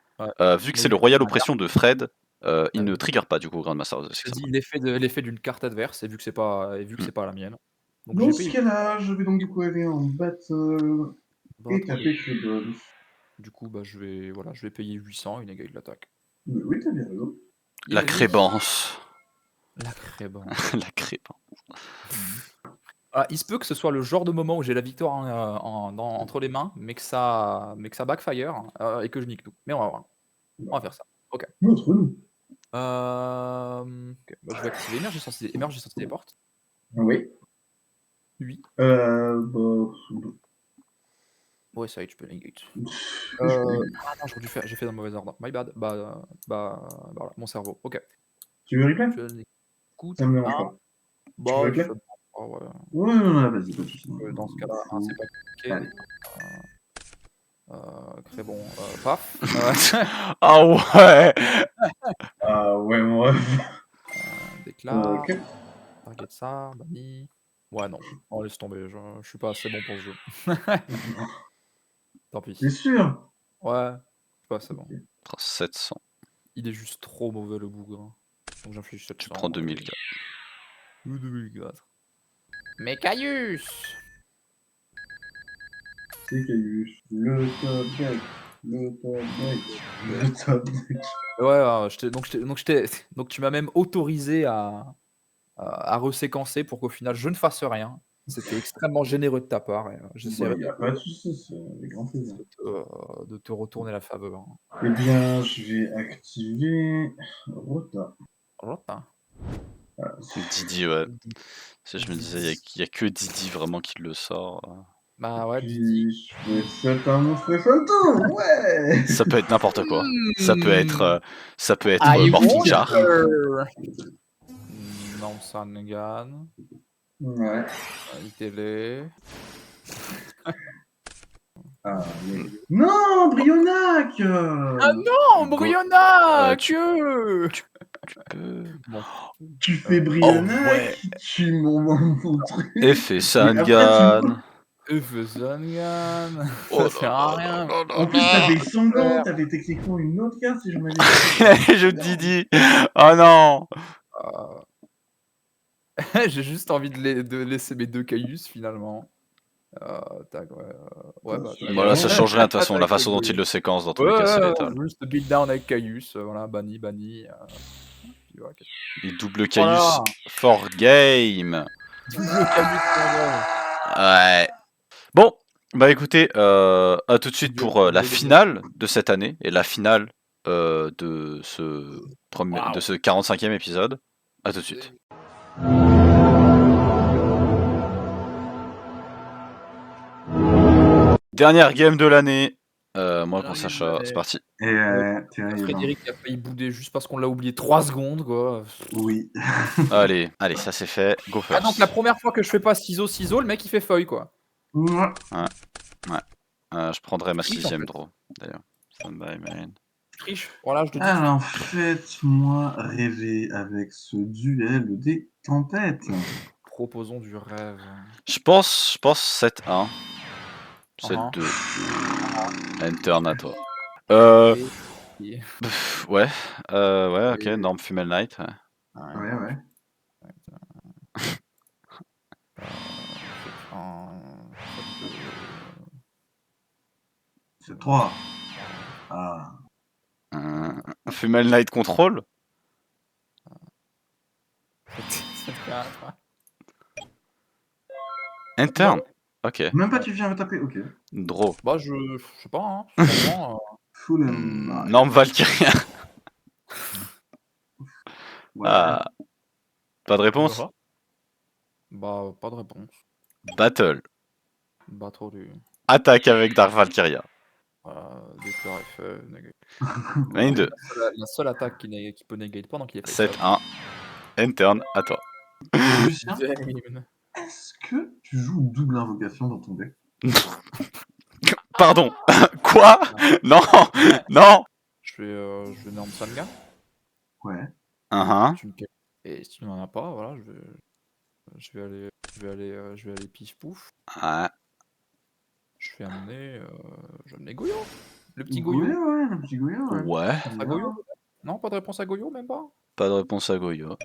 S1: vu que c'est le Royal Oppression de Fred, il ne trigger pas du coup Grandmaster.
S3: Je dis l'effet d'une carte adverse et vu que c'est pas la mienne. Donc
S2: dans ce cas-là, je vais donc du coup aller en battle et taper Cribble.
S3: Du coup, bah, je vais payer 800 et négaler l'attaque.
S2: Mais oui, t'as bien raison.
S1: La crébance.
S3: La crébance.
S1: La crébance.
S3: Ah, il se peut que ce soit le genre de moment où j'ai la victoire entre les mains, mais que ça backfire et que je nique tout. Mais on va voir. On va faire ça. Ok.
S2: Entre nous.
S3: Bah, je vais activer Emergence Téléporte.
S2: Oui.
S3: Oui.
S2: Bah.
S3: Ouais, ça y est, tu peux negate. Ah non, j'ai fait dans le mauvais ordre. My bad. Voilà, mon cerveau. OK.
S2: Tu veux replay?
S3: Je l'écoute.
S2: Ça me dérange
S3: Ah,
S2: pas. Tu veux
S3: bah,
S2: replay?
S3: ça me dérange pas, ouais.
S2: Ouais, non, vas-y, pas de soucis.
S3: Dans ce cas-là, hein, c'est pas compliqué.
S2: Allez.
S3: Très bon, paf.
S1: Ah ouais.
S2: Ah ouais, mon ref.
S3: Déclare.
S2: OK.
S3: Target ça, banni. Ouais, non. Oh, laisse tomber, je suis pas assez bon pour ce jeu. Tant pis.
S2: T'es sûr?
S3: Ouais, je suis pas assez bon.
S2: OK.
S1: 700.
S3: Il est juste trop mauvais, le bougre. Donc j'inflige 700.
S1: Tu prends 2004.
S3: Ou 2004. Mais Caius!
S2: C'est Caius. Le top deck. Le top deck. Le top deck.
S3: Ouais, donc tu m'as même autorisé à reséquencer pour qu'au final je ne fasse rien. C'était extrêmement généreux de ta part et j'essaierai
S2: Il y a pas de soucis, c'est avec grand plaisir.
S3: de te retourner la faveur.
S2: Eh bien, je vais activer Rota.
S3: Rota.
S2: Voilà.
S1: Didi, ouais. Je me disais, il y a que Didi vraiment qui le sort.
S3: Bah ouais,
S2: Puis,
S3: Didi.
S2: je vais set un monstre fantôme, ouais.
S1: Ça peut être n'importe quoi. Ça peut être
S3: I
S1: Morphing Char.
S3: wonder. Non, Sangan.
S2: Ouais.
S3: ITL.
S2: Ah, mais... Non, Brionac.
S3: Ah non, Brionac.
S1: Tu peux.
S3: Bon.
S2: Tu fais Brionac,
S1: ouais.
S2: tu mon truc.
S1: Effet Sangan.
S3: Effet Sangan.
S1: Oh
S3: Ça sert à rien.
S2: En plus, t'avais Sangan, t'avais techniquement une autre carte si je m'avais dit.
S1: Je Didi. Oh non.
S3: J'ai juste envie de laisser mes deux Caius finalement. Tac, ouais. Bah,
S1: Voilà, ça change rien de toute façon. La façon dont il le séquence dans tous les cas, c'est létal.
S3: Juste beat down avec Caius. Voilà, banni. Puis, ouais,
S1: Il double Caius for game.
S3: double Caius for game.
S1: Ouais. Bon, bah écoutez, à tout de suite pour la finale de cette année et la finale de ce 45e épisode. À tout de suite. Dernière game de l'année. Moi contre Sacha, c'est parti.
S3: Frédéric a failli bouder juste parce qu'on l'a oublié 3 secondes, quoi.
S2: Oui.
S1: Allez, ça c'est fait. Go first.
S3: Ah, donc la première fois que je fais pas ciseaux, le mec il fait feuille, quoi.
S2: Ouais.
S1: Je prendrai ma 6ème draw, d'ailleurs. Stand-by, man.
S3: Triche. Voilà, je te dis.
S2: Alors, faites-moi rêver avec ce duel des tempêtes.
S3: Proposons du rêve.
S1: Je pense 7-1. 7-2. Enter à toi. Ouais, ok, norme Female Knight.
S2: Ouais. C'est 3. Ah.
S1: Female Knight Control. Interne. Ok.
S2: Même pas tu viens me taper, ok.
S1: Draw.
S3: Bah je sais pas, hein.
S2: Full
S1: Norme Valkyria.
S2: Ouais.
S1: Pas de réponse.
S3: Bah pas de réponse.
S1: Battle.
S3: Battle du.
S1: Attaque avec Dark Valkyria.
S3: Déclare FE, negate.
S1: Main 2.
S3: La seule attaque qui peut negate pendant qu'il est face
S1: 7-1. Interne à toi.
S2: Lucien, est-ce que tu joues double invocation dans ton deck?
S1: Pardon. Quoi? Non.
S3: Je vais Norm Sanga.
S2: Ouais.
S3: Et si tu n'en as pas, voilà, je vais aller pif pouf.
S1: Ouais.
S3: Je vais amener Goyo. Le petit
S2: Goyo,
S3: Goyo.
S2: ouais, le petit Goyo, ouais.
S1: Ouais.
S3: À Goyo. Non, pas de réponse à Goyo, même pas.
S1: Pas de réponse à Goyo.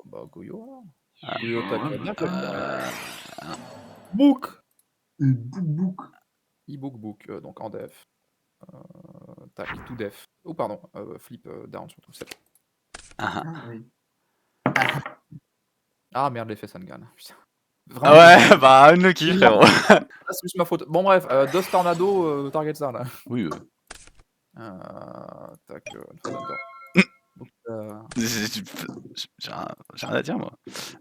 S3: Bah Goyo.
S1: Ah.
S3: Goyo tac. Book.
S2: Book.
S3: Book. Donc en def. Tac, tout def. Oh pardon, flip down sur tout set.
S2: Oui.
S3: Ah merde, l'effet Sangan. Putain.
S1: Vraiment, ouais, bah unlucky frérot.
S3: C'est juste ma faute. Bon bref, Dos Tornado, target ça là.
S1: Oui.
S3: Tac,
S1: J'ai rien à dire moi.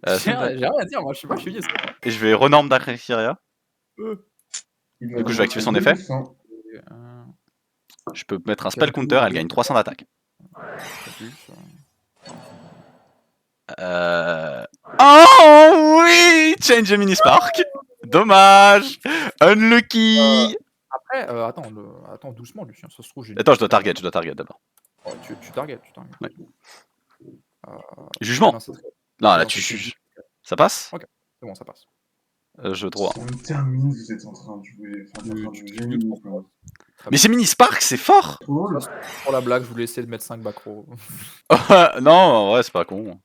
S3: j'ai rien à dire, moi je suis pas, je suis lié.
S1: Et je vais renorme Dark Valkyria. Du coup, je vais activer son effet. Je peux mettre un spell counter, elle gagne 300 d'attaque. Oh oui! Change the mini spark! Dommage! Unlucky!
S3: Après, attends doucement, Lucien. Ça se trouve, j'ai.
S1: Attends, je dois target d'abord.
S3: Oh, tu target.
S1: Ouais. Jugement!
S3: non, c'est très-
S1: Non, là,
S3: non,
S1: tu
S3: c'est
S1: juges. Ça passe?
S3: Ok. C'est bon, ça passe.
S1: Je droit.
S2: Ça me termine, vous êtes en train de jouer. Enfin, t'es en train de
S3: Tu-
S2: gêner,
S3: tu-
S2: quoi.
S1: Mais c'est mini spark, c'est fort!
S2: Trop drôle.
S3: Pour la blague, je voulais essayer de mettre 5 macros.
S1: Non, en vrai, c'est pas con.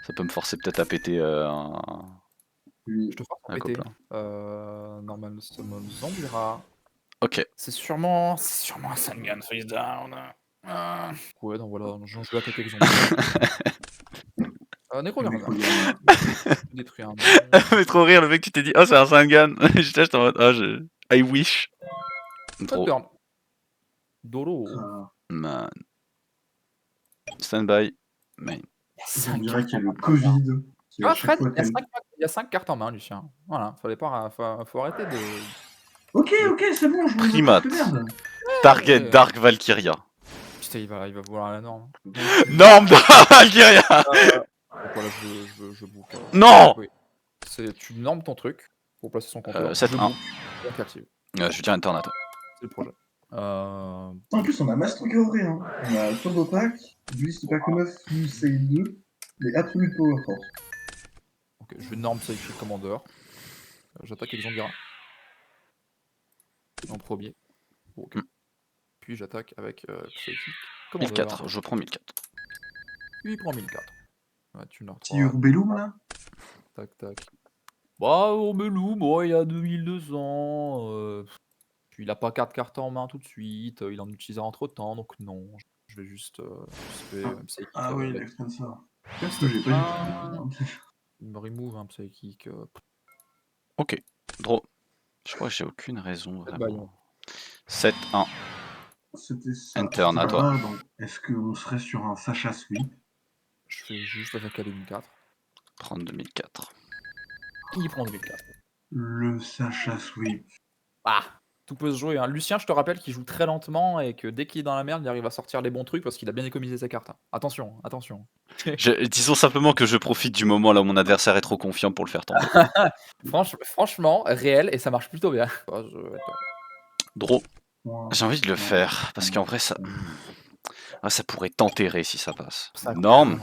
S1: Ça peut me forcer peut-être à péter un
S3: Je te force à péter.
S1: copain.
S3: Normal summon Zambira.
S1: Ok.
S3: C'est sûrement un Sangan face down. Ouais, non, voilà, j'en joue attaquer avec Zambira. Necrogarden. Je détruis un.
S1: Ça fait trop rire le mec qui t'est dit oh c'est un Sangan. J'étais en mode oh I wish. Trop.
S3: Turn. Dolo.
S1: Man. Stand by. Main.
S2: On dirait qu'il y a le Covid. Qui à
S3: Ah,
S2: chaque
S3: Fred,
S2: fois
S3: il y a 5 cartes en main, Lucien. Voilà, faut arrêter de.
S2: Ok, c'est bon, je vois
S1: Primate.
S2: de merde.
S1: Target Dark Valkyria.
S3: Putain, il va vouloir la norme.
S1: Norme Dark Valkyria.
S3: Voilà, je book.
S1: Non.
S3: Oui. Tu normes ton truc pour placer son compteur.
S1: 7-1.
S3: Donc active.
S1: Je tiens un turn à toi.
S3: C'est le projet.
S2: En plus, on a Master Gauré, hein. On a Turbo Pack, Bliss Pack 9, Musei 2, les Absolute Power Force.
S3: Ok, je vais norme Psychic Commander. J'attaque avec Zambira. En premier. Ok. Puis j'attaque avec Psychic Commander.
S1: 1004, je prends 1004.
S3: Lui il prend 1004. Ouais, tu n'as
S2: Petit Urbellum là.
S3: Tac. Bah, Urbellum, bon, il a 2200. Puis il a pas 4 cartes en main tout de suite. Il en utilisera entre temps, donc non. Je vais juste. Psychic.
S2: Ah oui, il exprime ça. Qu'est-ce que j'ai pas dit?
S3: Il me remove un Psychic.
S1: Ok. Draw. Je crois que j'ai aucune raison
S3: Bah,
S1: vraiment. 7-1.
S2: C'était ça.
S1: Enter à toi.
S2: Est-ce qu'on serait sur un Sacha Sweep?
S3: Je fais juste attaquer à 2004.
S1: Prendre 2004.
S3: Il prend 2004.
S2: Le Sacha Sweep.
S3: Ah, tout peut se jouer. Hein. Lucien, je te rappelle qu'il joue très lentement et que dès qu'il est dans la merde, il arrive à sortir les bons trucs parce qu'il a bien économisé ses cartes. Hein. Attention.
S1: Disons simplement que je profite du moment là où mon adversaire est trop confiant pour le faire tomber.
S3: Franchement, réel, et ça marche plutôt bien.
S1: Draw. J'ai envie de le faire parce qu'en vrai ça pourrait t'enterrer si ça passe. Norme.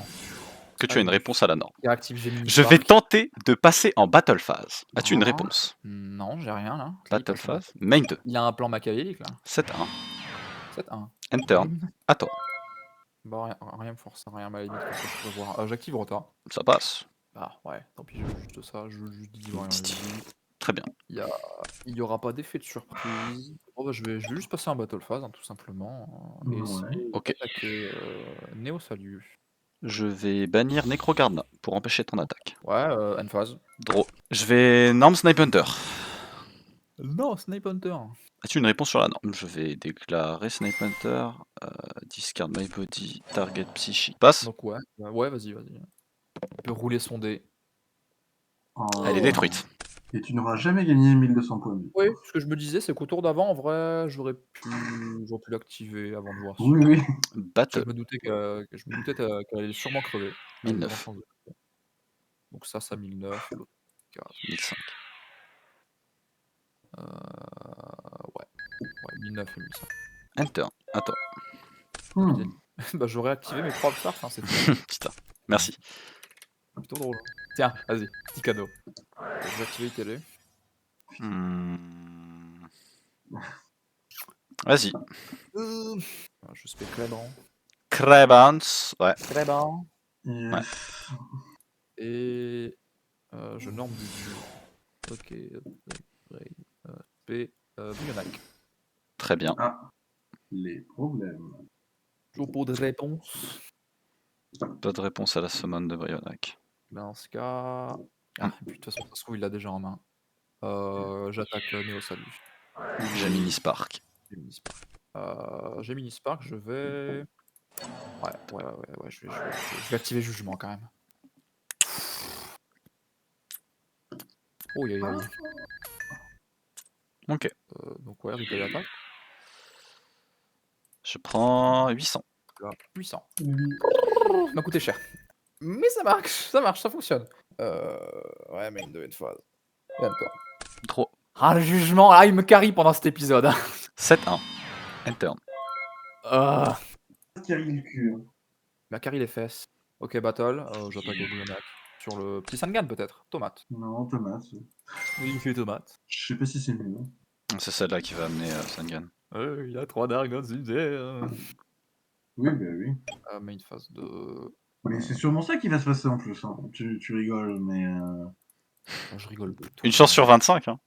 S1: Que tu as une réponse à la norme. Je vais tenter de passer en battle phase. As-tu une réponse?
S3: Non, j'ai rien là.
S1: Battle phase. Main 2.
S3: Il a un plan machiavélique là.
S1: 7-1.
S3: 7-1.
S1: Enter. À toi.
S3: Bon, rien me force, rien à la limite, comme ça je peux voir. J'active Rota.
S1: Ça passe.
S3: Ah ouais, tant pis, je joue juste ça, je joue juste 10 rien.
S1: Très bien.
S3: Il y aura pas d'effet de surprise. Bon, bah, je vais juste passer en battle phase, hein, tout simplement. Et essayer d'attaquer Néo Salut.
S1: Je vais bannir Necrogarden pour empêcher ton attaque.
S3: Ouais, end phase.
S1: Draw. Je vais Norm Snipe Hunter.
S3: Non, Snipe Hunter.
S1: As-tu une réponse sur la norme? Je vais déclarer Snipe Hunter. Discard my body. Target psychique. Passe.
S3: Donc ouais, vas-y. Il peut rouler son dé.
S1: Elle est détruite.
S2: Et tu n'auras jamais gagné 1200 points de vie.
S3: Oui, ce que je me disais, c'est qu'au tour d'avant, en vrai, j'aurais pu l'activer avant de voir.
S2: Oui.
S1: Battle.
S3: Je me doutais qu'elle allait sûrement crever.
S1: 1009.
S3: Donc ça 1009. Et l'autre
S1: 1005.
S3: Ouais, 1009 et 1100.
S1: Enter. À toi.
S3: Bah j'aurais activé mes 3 stars, hein, c'est tout.
S1: Putain. Merci.
S3: Plutôt drôle. Tiens, vas-y, petit cadeau. Je vais activer télé.
S1: Vas-y.
S3: Je spé Cléban.
S1: Crebans. Ouais.
S3: Cléban.
S2: Ouais.
S3: Et je norme du jeu. Ok. P. Bouillonnac.
S1: Très bien.
S2: Ah. Les problèmes.
S3: Toujours pas de réponse.
S1: Pas de réponse à la summon de Brionac.
S3: Dans ce cas. Ah, et puis de toute façon, ça se trouve, il l'a déjà en main. J'attaque Néo Salut.
S1: J'ai mini Spark.
S3: J'ai mini Spark, je vais. Ouais, je vais activer Jugement quand même. Oh,
S1: Ok.
S3: Donc ouais, replay attaque.
S1: Je prends 800.
S3: Là, puissant.
S2: Oui.
S3: Ça m'a coûté cher. Mais ça marche, ça fonctionne. Ouais, main de phase. Et encore.
S1: Trop.
S3: Ah, le jugement, là, il me carry pendant cet épisode.
S1: 7-1. Enter.
S3: Ah.
S2: Carry le cul. Hein.
S3: Il m'a carry les fesses. Ok, battle. J'attaque au bouillonnac. Sur le petit Sangan, peut-être. Tomate.
S2: Non, tomate.
S3: Oui, il fait tomate.
S2: Je sais pas si c'est mieux. Hein.
S1: C'est celle-là qui va amener Sangan.
S3: Il a 3 dark dans une
S2: Oui, bah oui.
S3: Main phase de...
S2: Mais c'est sûrement ça qui va se passer en plus. Hein. Tu rigoles, mais...
S3: Oh, je rigole.
S1: Une chance sur 25, hein.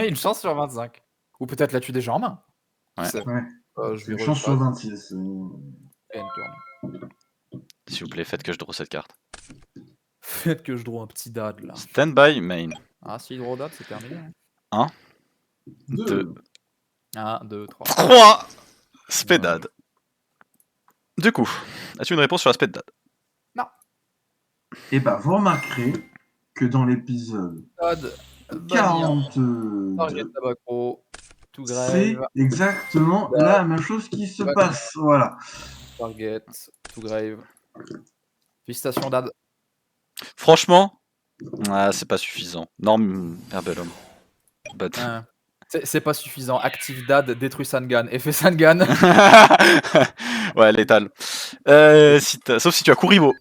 S3: Une chance sur 25. Ou peut-être l'as-tu déjà en main. Qui
S1: Ouais.
S3: sait
S2: Ouais.
S3: je
S2: C'est
S3: vais
S2: une chance sur
S3: refaire
S2: 26.
S3: et une turn.
S1: S'il vous plaît, faites que je draw cette carte.
S3: Faites que je draw un petit dad là.
S1: Stand by main.
S3: Ah, si draw dad, c'est terminé.
S1: 1,
S2: 2.
S1: 2,
S3: 1, 2, 3.
S1: 3. Spedad. Du coup, as-tu une réponse sur la Spedad?
S3: Non.
S2: Et bah, vous remarquerez que dans l'épisode
S3: Dad,
S2: 42,
S3: target tabacro, tout
S2: c'est
S3: grave,
S2: exactement la même chose qui se passe. Voilà.
S3: target, tout grave. Félicitations dad.
S1: Franchement, c'est pas suffisant. Norme Herbellum. But...
S3: Hein. C'est pas suffisant. Active dad, détruit Sangan, effet Sangan.
S1: Ouais, létal. Sauf si tu as Kuribo.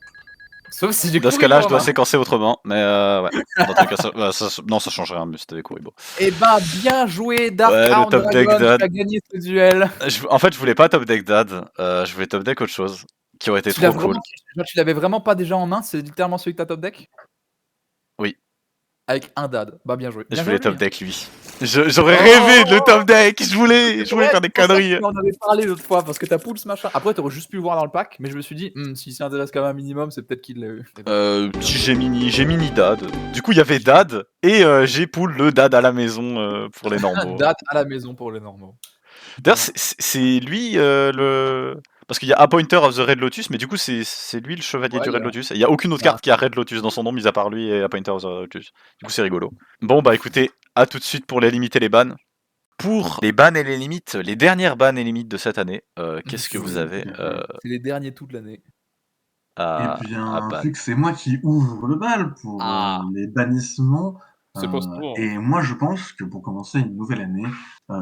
S3: Sauf si j'ai
S1: Dans ce cas-là, je dois séquencer autrement. Mais ouais. Dans tous les cas, non, ça change rien, mais c'était Kuribo.
S3: Eh ben, bien joué, Dark
S1: Ouais, le
S3: Arm
S1: top deck
S3: Dragon,
S1: dad.
S3: tu as gagné ce duel.
S1: En fait, je voulais pas top deck dad. Je voulais top deck autre chose. Qui aurait été trop cool.
S3: Tu l'avais vraiment pas déjà en main? C'est littéralement celui que t'as top deck?
S1: Oui.
S3: Avec un dad. Bah, bien joué.
S1: Je
S3: Bien
S1: voulais
S3: joué,
S1: top
S3: lui.
S1: deck lui. J'aurais rêvé de le top deck. Je voulais faire des conneries.
S3: On en avait parlé l'autre fois parce que t'as pool ce machin. Après, t'aurais juste pu le voir dans le pack, mais je me suis dit, s'il s'intéresse quand même un minimum, c'est peut-être qu'il l'a eu.
S1: Si j'ai mini dad. Du coup, il y avait dad et j'ai pool le dad à la maison pour les normaux.
S3: Dad à la maison pour les normaux.
S1: D'ailleurs, c'est lui le. Parce qu'il y a Appointer of the Red Lotus, mais du coup, c'est lui le chevalier du Red Lotus. Il n'y a aucune autre carte qui a Red Lotus dans son nom, mis à part lui et Appointer of the Red Lotus. Du coup, c'est rigolo. Bon, bah écoutez, à tout de suite pour les limites et les bans. Pour les bans et les limites, les dernières bans et limites de cette année, qu'est-ce que vous avez
S3: C'est les derniers toute l'année.
S1: à
S2: Eh bien,
S1: ban?
S2: vu que c'est moi qui ouvre le bal pour les bannissements,
S3: C'est pas souvent.
S2: et moi je pense que pour commencer une nouvelle année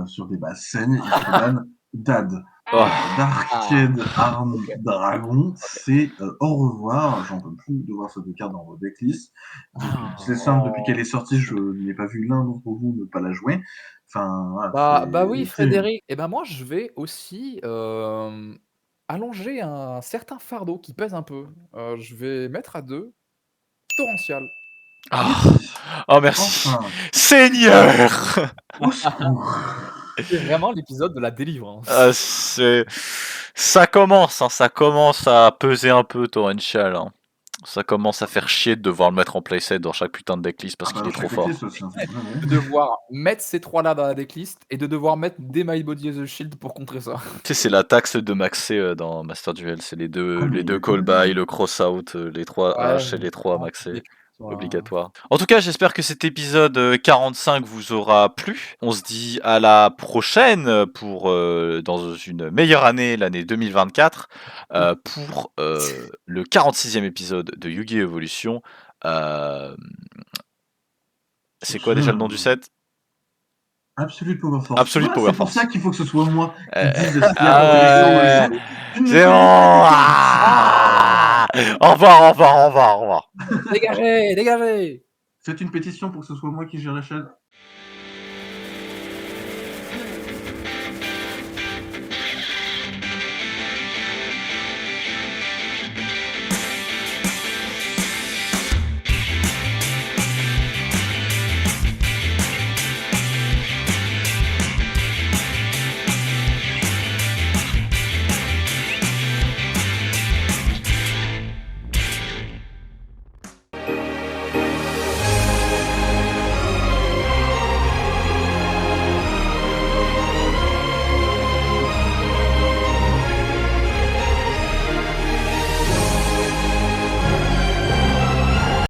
S2: sur des bases saines, il faut ban Dad. Darked Arm Dragon, c'est au revoir, j'en peux plus de voir cette carte dans vos decklists. C'est simple, depuis qu'elle est sortie, je n'ai pas vu l'un d'entre vous ne pas la jouer. Enfin, voilà,
S3: Bah oui, Frédéric. Et ben moi, je vais aussi allonger un certain fardeau qui pèse un peu. Je vais mettre à 2 Torrential.
S1: Oh merci.
S2: Enfin,
S1: Seigneur.
S2: au secours.
S3: C'est vraiment l'épisode de la délivrance.
S1: Ça commence à peser un peu Torrential. Hein. Ça commence à faire chier de devoir le mettre en playset dans chaque putain de decklist parce qu'il est trop fort.
S3: De devoir mettre ces 3 là dans la decklist et de devoir mettre des My Body as a Shield pour contrer ça.
S1: Tu sais, c'est la taxe de maxer dans Master Duel. C'est les deux call by, le cross out, les 3 H et les 3 maxés. Obligatoire. En tout cas, j'espère que cet épisode 45 vous aura plu. On se dit à la prochaine pour dans une meilleure année, l'année 2024, pour le 46e épisode de Yu-Gi-Oh! Evolution. C'est quoi déjà le nom du set?
S2: Absolute Power Force.
S1: Absolute Power
S2: C'est pour
S1: Force.
S2: ça qu'il faut que ce soit moi qui dise ce
S1: c'est bon. Au revoir.
S3: Dégagez.
S2: Faites une pétition pour que ce soit moi qui gère la chaîne.